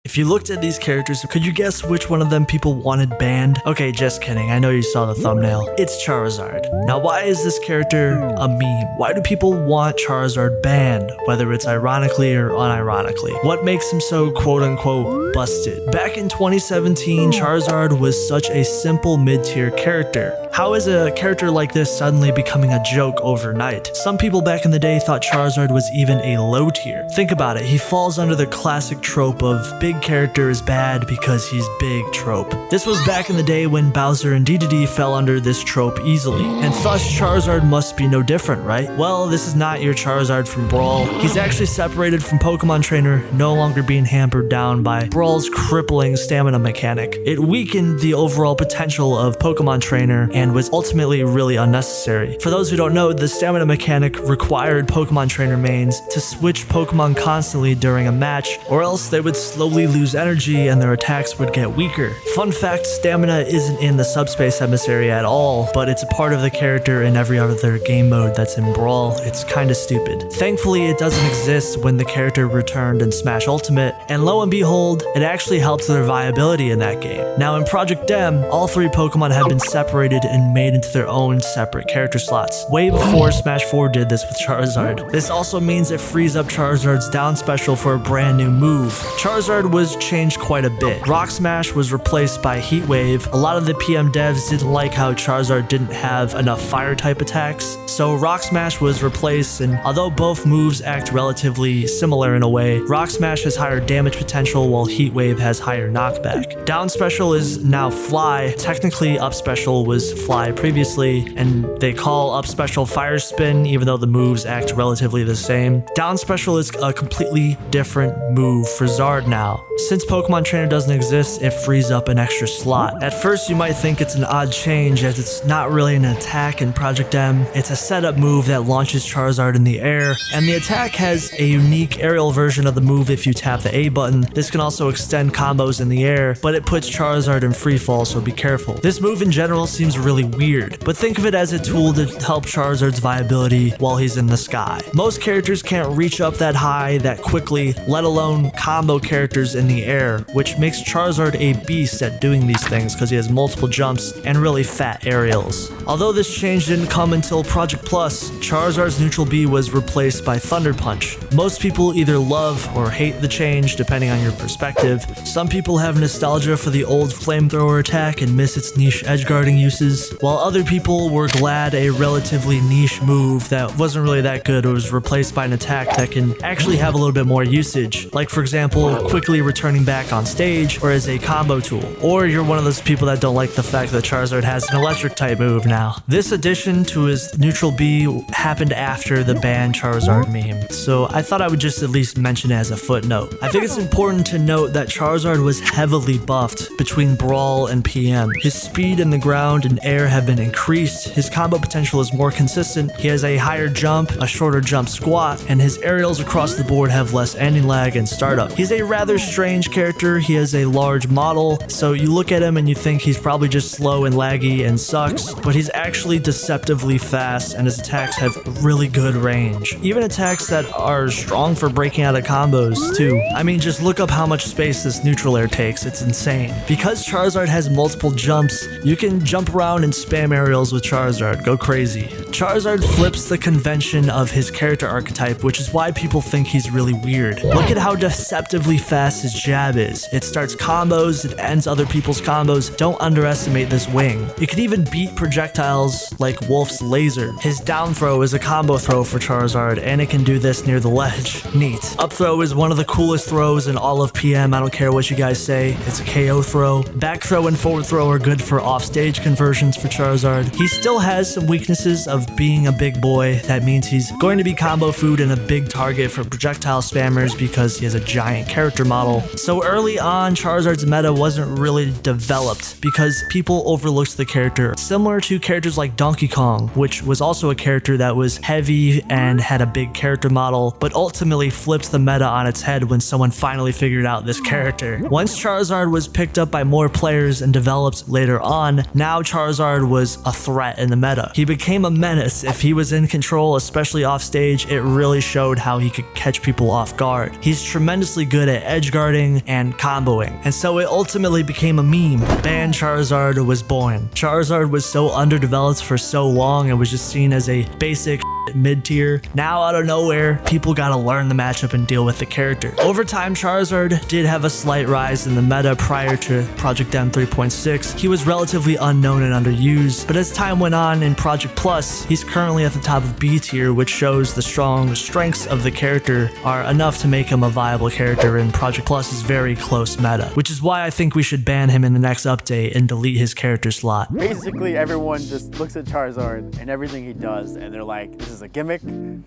If you looked at these characters, could you guess which one of them people wanted banned? Okay, just kidding. I know you saw the thumbnail. It's Charizard. Now, why is this character a meme? Why do people want Charizard banned, whether it's ironically or unironically? What makes him so quote-unquote busted? Back in 2017, Charizard was such a simple mid-tier character. How is a character like this suddenly becoming a joke overnight? Some people back in the day thought Charizard was even a low tier. Think about it, he falls under the classic trope of big character is bad because he's big trope. This was back in the day when Bowser and Dedede fell under this trope easily, and thus Charizard must be no different, right? Well, this is not your Charizard from Brawl. He's actually separated from Pokemon Trainer, no longer being hampered down by Brawl's crippling stamina mechanic. It weakened the overall potential of Pokemon Trainer and was ultimately really unnecessary. For those who don't know, the stamina mechanic required Pokemon Trainer mains to switch Pokemon constantly during a match, or else they would slowly lose energy and their attacks would get weaker. Fun fact, stamina isn't in the Subspace Emissary at all, but it's a part of the character in every other game mode that's in Brawl. It's kinda stupid. Thankfully, it doesn't exist when the character returned in Smash Ultimate, and lo and behold, it actually helped their viability in that game. Now in Project Dem, all three Pokemon have been separated and made into their own separate character slots, way before Smash 4 did this with Charizard. This also means it frees up Charizard's down special for a brand new move. Charizard was changed quite a bit. Rock Smash was replaced by Heat Wave. A lot of the PM devs didn't like how Charizard didn't have enough fire type attacks, so Rock Smash was replaced, and although both moves act relatively similar in a way, Rock Smash has higher damage potential while Heat Wave has higher knockback. Down special is now Fly. Technically up special was Fly previously, and they call up special Fire Spin even though the moves act relatively the same. Down special is a completely different move for Zard now. Since Pokemon Trainer doesn't exist, it frees up an extra slot. At first you might think it's an odd change as it's not really an attack in Project M, it's a setup move that launches Charizard in the air, and the attack has a unique aerial version of the move if you tap the A button. This can also extend combos in the air, but it puts Charizard in free fall, so be careful. This move in general seems really weird, but think of it as a tool to help Charizard's viability while he's in the sky. Most characters can't reach up that high that quickly, let alone combo characters in the air, which makes Charizard a beast at doing these things because he has multiple jumps and really fat aerials. Although this change didn't come until Project Plus, Charizard's neutral B was replaced by Thunder Punch. Most people either love or hate the change depending on your perspective. Some people have nostalgia for the old flamethrower attack and miss its niche edgeguarding uses, while other people were glad a relatively niche move that wasn't really that good was replaced by an attack that can actually have a little bit more usage, like for example quickly returning back on stage or as a combo tool. Or you're one of those people that don't like the fact that Charizard has an electric type move now. This addition to his neutral B happened after the banned Charizard meme, so I thought I would just at least mention it as a footnote. I think it's important to note that Charizard was heavily buffed between Brawl and PM. His speed in the ground and air have been increased, his combo potential is more consistent, he has a higher jump, a shorter jump squat, and his aerials across the board have less ending lag and startup. He's a rather strange character, he has a large model, so you look at him and you think he's probably just slow and laggy and sucks, but he's actually deceptively fast and his attacks have really good range. Even attacks that are strong for breaking out of combos too. I mean, just look up how much space this neutral air takes, it's insane. Because Charizard has multiple jumps, you can jump around and spam aerials with Charizard, go crazy. Charizard flips the convention of his character archetype, which is why people think he's really weird. Look at how deceptively fast his jab is. It starts combos, it ends other people's combos. Don't underestimate this wing. It can even beat projectiles like Wolf's laser. His down throw is a combo throw for Charizard, and it can do this near the ledge. Neat. Up throw is one of the coolest throws in all of PM, I don't care what you guys say, it's a KO throw. Back throw and forward throw are good for offstage conversions for Charizard. He still has some weaknesses of being a big boy. That means he's going to be combo food and a big target for projectile spammers because he has a giant character model. So early on, Charizard's meta wasn't really developed because people overlooked the character, similar to characters like Donkey Kong, which was also a character that was heavy and had a big character model, but ultimately flipped the meta on its head when someone finally figured out this character. Once Charizard was picked up by more players and developed later on, now Charizard Charizard was a threat in the meta. He became a menace. If he was in control, especially off stage, it really showed how he could catch people off guard. He's tremendously good at edge guarding and comboing, and so it ultimately became a meme. Ban Charizard was born. Charizard was so underdeveloped for so long and was just seen as a basic mid-tier. Now out of nowhere, people gotta learn the matchup and deal with the character. Over time, Charizard did have a slight rise in the meta prior to Project M 3.6. He was relatively unknown and underused, but as time went on in Project Plus, he's currently at the top of B tier, which shows the strong strengths of the character are enough to make him a viable character in Project Plus's very close meta, which is why I think we should ban him in the next update and delete his character slot. Basically, everyone just looks at Charizard and everything he does, and they're like, this is a gimmick,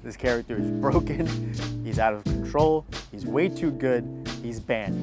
this character is broken, he's out of control, he's way too good, he's banned.